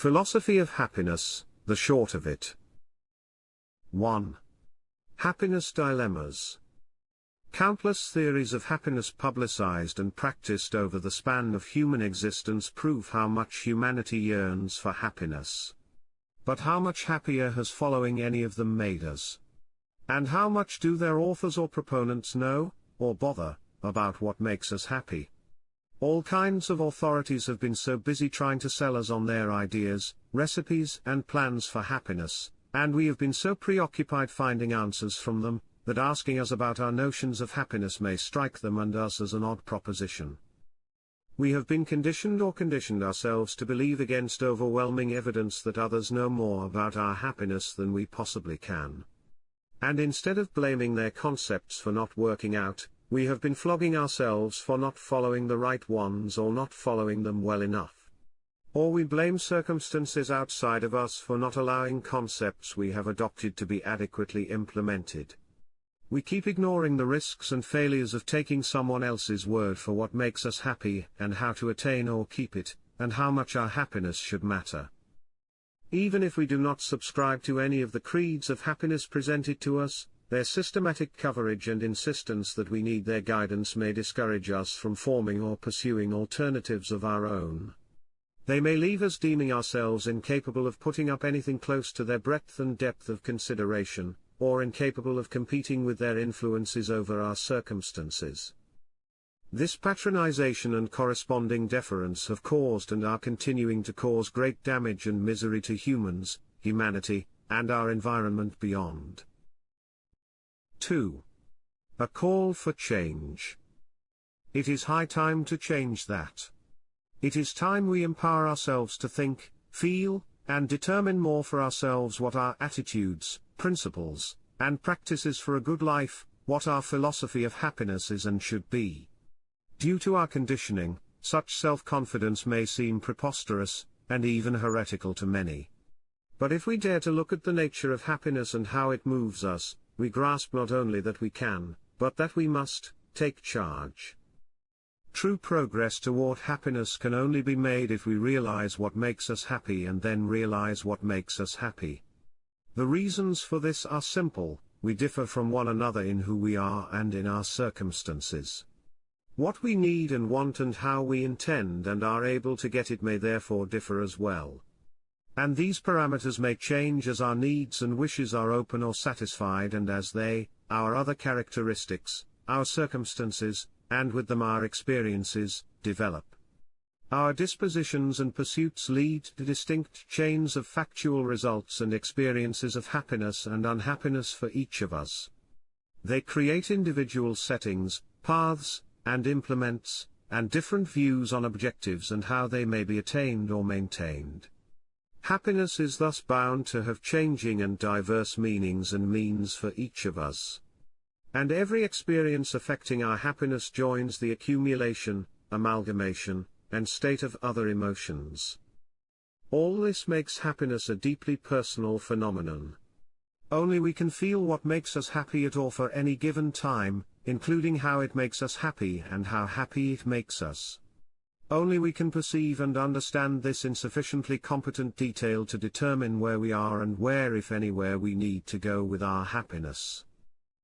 Philosophy of happiness, the short of it. 1. Happiness dilemmas. Countless theories of happiness publicized and practiced over the span of human existence prove how much humanity yearns for happiness. But how much happier has following any of them made us? And how much do their authors or proponents know, or bother, about what makes us happy? All kinds of authorities have been so busy trying to sell us on their ideas, recipes and plans for happiness, and we have been so preoccupied finding answers from them, that asking us about our notions of happiness may strike them and us as an odd proposition. We have been conditioned ourselves to believe against overwhelming evidence that others know more about our happiness than we possibly can. And instead of blaming their concepts for not working out, we have been flogging ourselves for not following the right ones or not following them well enough. Or we blame circumstances outside of us for not allowing concepts we have adopted to be adequately implemented. We keep ignoring the risks and failures of taking someone else's word for what makes us happy and how to attain or keep it, and how much our happiness should matter. Even if we do not subscribe to any of the creeds of happiness presented to us, their systematic coverage and insistence that we need their guidance may discourage us from forming or pursuing alternatives of our own. They may leave us deeming ourselves incapable of putting up anything close to their breadth and depth of consideration, or incapable of competing with their influences over our circumstances. This patronization and corresponding deference have caused and are continuing to cause great damage and misery to humans, humanity, and our environment beyond. 2. A call for change. It is high time to change that. It is time we empower ourselves to think, feel, and determine more for ourselves what our attitudes, principles, and practices for a good life, what our philosophy of happiness is and should be. Due to our conditioning, such self-confidence may seem preposterous, and even heretical to many. But if we dare to look at the nature of happiness and how it moves us, we grasp not only that we can, but that we must, take charge. True progress toward happiness can only be made if we realize what makes us happy and then realize what makes us happy. The reasons for this are simple: we differ from one another in who we are and in our circumstances. What we need and want and how we intend and are able to get it may therefore differ as well. And these parameters may change as our needs and wishes are open or satisfied, and as they, our other characteristics, our circumstances, and with them our experiences, develop. Our dispositions and pursuits lead to distinct chains of factual results and experiences of happiness and unhappiness for each of us. They create individual settings, paths, and implements, and different views on objectives and how they may be attained or maintained. Happiness is thus bound to have changing and diverse meanings and means for each of us. And every experience affecting our happiness joins the accumulation, amalgamation, and state of other emotions. All this makes happiness a deeply personal phenomenon. Only we can feel what makes us happy at or for any given time, including how it makes us happy and how happy it makes us. Only we can perceive and understand this in sufficiently competent detail to determine where we are and where, if anywhere, we need to go with our happiness.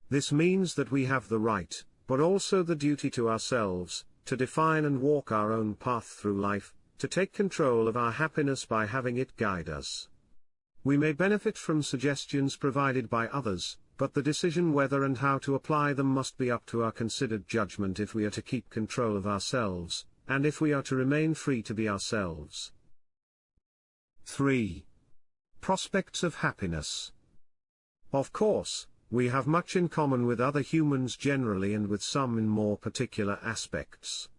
This means that we have the right, but also the duty to ourselves, to define and walk our own path through life, to take control of our happiness by having it guide us. We may benefit from suggestions provided by others, but the decision whether and how to apply them must be up to our considered judgment if we are to keep control of ourselves, and if we are to remain free to be ourselves. 3. Prospects of happiness. Of course, we have much in common with other humans generally and with some in more particular aspects.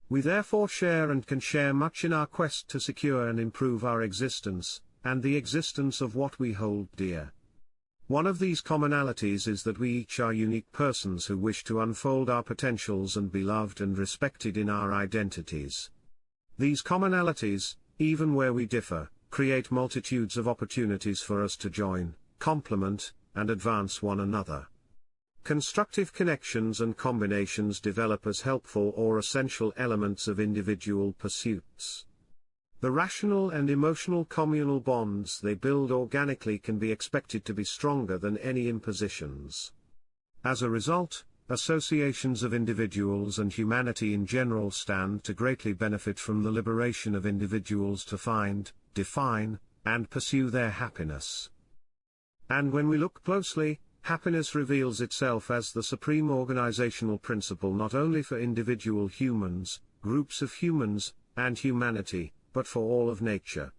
We therefore share and can share much in our quest to secure and improve our existence, and the existence of what we hold dear. One of these commonalities is that we each are unique persons who wish to unfold our potentials and be loved and respected in our identities. These commonalities, even where we differ, create multitudes of opportunities for us to join, complement, and advance one another. Constructive connections and combinations develop as helpful or essential elements of individual pursuits. The rational and emotional communal bonds they build organically can be expected to be stronger than any impositions. As a result, associations of individuals and humanity in general stand to greatly benefit from the liberation of individuals to find, define, and pursue their happiness. And when we look closely, happiness reveals itself as the supreme organizational principle not only for individual humans, groups of humans, and humanity, but for all of nature.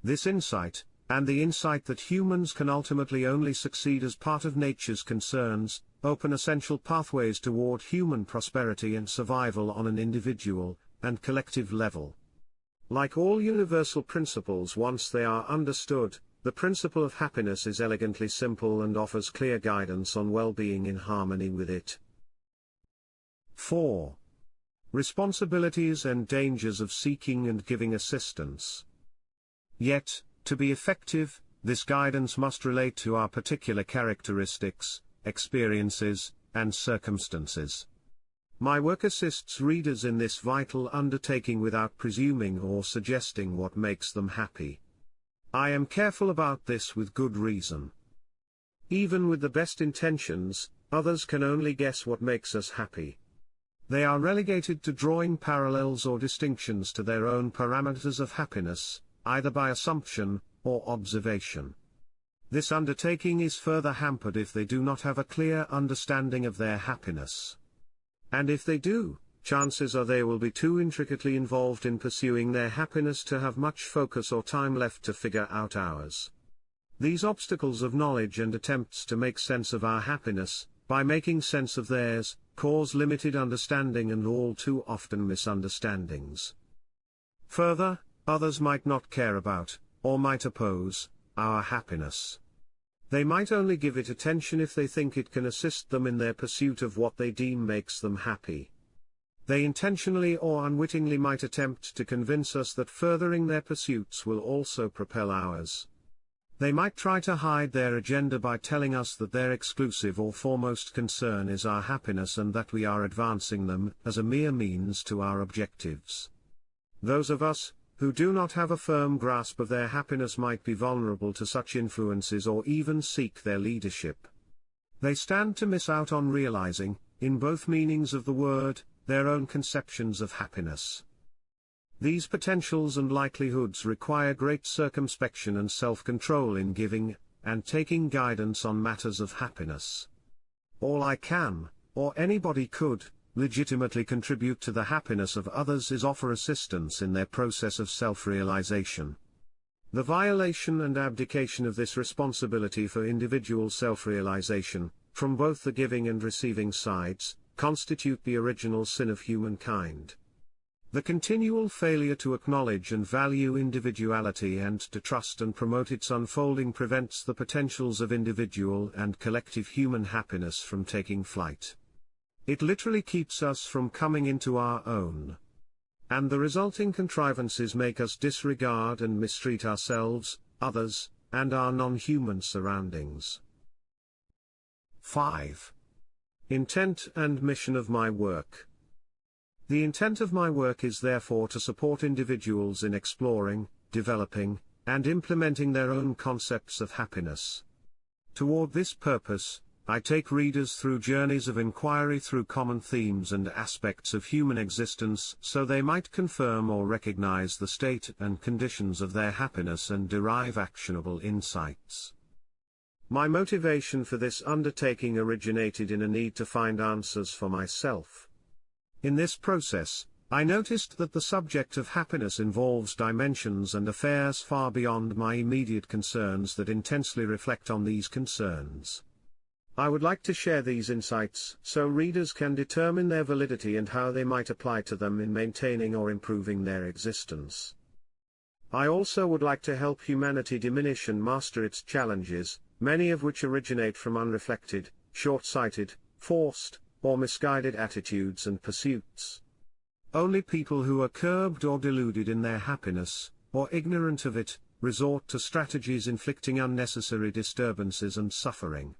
This insight, and the insight that humans can ultimately only succeed as part of nature's concerns, open essential pathways toward human prosperity and survival on an individual and collective level. Like all universal principles, once they are understood, the principle of happiness is elegantly simple and offers clear guidance on well-being in harmony with it. 4. Responsibilities and dangers of seeking and giving assistance. Yet, to be effective, this guidance must relate to our particular characteristics, experiences, and circumstances. My work assists readers in this vital undertaking without presuming or suggesting what makes them happy. I am careful about this with good reason. Even with the best intentions, others can only guess what makes us happy. They are relegated to drawing parallels or distinctions to their own parameters of happiness, either by assumption or observation. This undertaking is further hampered if they do not have a clear understanding of their happiness. And if they do, chances are they will be too intricately involved in pursuing their happiness to have much focus or time left to figure out ours. These obstacles of knowledge and attempts to make sense of our happiness, by making sense of theirs, cause limited understanding and all too often misunderstandings. Further, others might not care about, or might oppose, our happiness. They might only give it attention if they think it can assist them in their pursuit of what they deem makes them happy. They intentionally or unwittingly might attempt to convince us that furthering their pursuits will also propel ours. They might try to hide their agenda by telling us that their exclusive or foremost concern is our happiness and that we are advancing them as a mere means to our objectives. Those of us who do not have a firm grasp of their happiness might be vulnerable to such influences or even seek their leadership. They stand to miss out on realizing, in both meanings of the word, their own conceptions of happiness. These potentials and likelihoods require great circumspection and self-control in giving and taking guidance on matters of happiness. All I can, or anybody could, legitimately contribute to the happiness of others is offer assistance in their process of self-realization. The violation and abdication of this responsibility for individual self-realization, from both the giving and receiving sides, constitute the original sin of humankind. The continual failure to acknowledge and value individuality and to trust and promote its unfolding prevents the potentials of individual and collective human happiness from taking flight. It literally keeps us from coming into our own. And the resulting contrivances make us disregard and mistreat ourselves, others, and our non-human surroundings. 5. Intent and mission of my work. The intent of my work is therefore to support individuals in exploring, developing, and implementing their own concepts of happiness. Toward this purpose, I take readers through journeys of inquiry through common themes and aspects of human existence so they might confirm or recognize the state and conditions of their happiness and derive actionable insights. My motivation for this undertaking originated in a need to find answers for myself. In this process, I noticed that the subject of happiness involves dimensions and affairs far beyond my immediate concerns that intensely reflect on these concerns. I would like to share these insights so readers can determine their validity and how they might apply to them in maintaining or improving their existence. I also would like to help humanity diminish and master its challenges, many of which originate from unreflected, short-sighted, forced, or misguided attitudes and pursuits. Only people who are curbed or deluded in their happiness, or ignorant of it, resort to strategies inflicting unnecessary disturbances and suffering.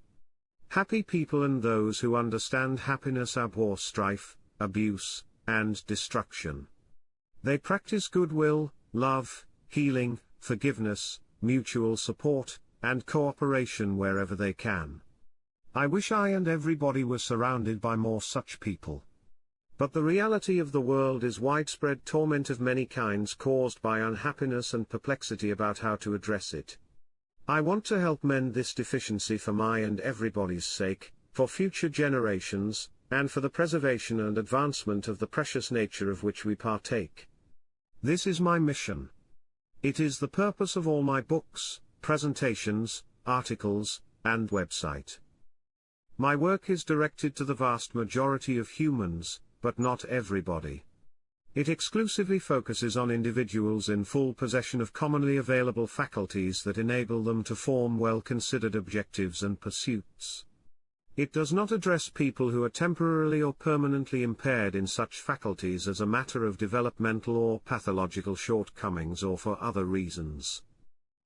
Happy people and those who understand happiness abhor strife, abuse, and destruction. They practice goodwill, love, healing, forgiveness, mutual support, and cooperation wherever they can. I wish I and everybody were surrounded by more such people. But the reality of the world is widespread torment of many kinds caused by unhappiness and perplexity about how to address it. I want to help mend this deficiency for my and everybody's sake, for future generations, and for the preservation and advancement of the precious nature of which we partake. This is my mission. It is the purpose of all my books, presentations, articles, and website. My work is directed to the vast majority of humans, but not everybody. It exclusively focuses on individuals in full possession of commonly available faculties that enable them to form well-considered objectives and pursuits. It does not address people who are temporarily or permanently impaired in such faculties as a matter of developmental or pathological shortcomings or for other reasons.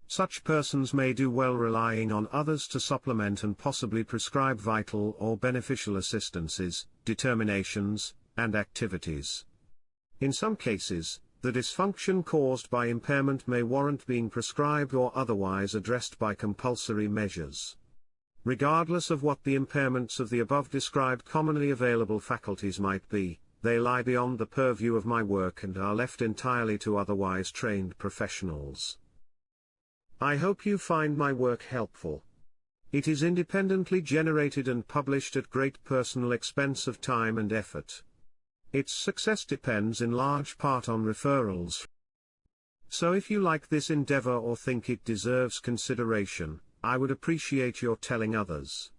Such persons may do well relying on others to supplement and possibly prescribe vital or beneficial assistances, determinations, and activities. In some cases, the dysfunction caused by impairment may warrant being prescribed or otherwise addressed by compulsory measures. Regardless of what the impairments of the above described commonly available faculties might be, they lie beyond the purview of my work and are left entirely to otherwise trained professionals. I hope you find my work helpful. It is independently generated and published at great personal expense of time and effort. Its success depends in large part on referrals. So if you like this endeavor or think it deserves consideration, I would appreciate your telling others.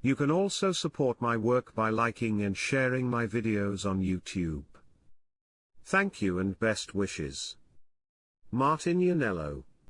You can also support my work by liking and sharing my videos on YouTube. Thank you and best wishes. Martin Yanello.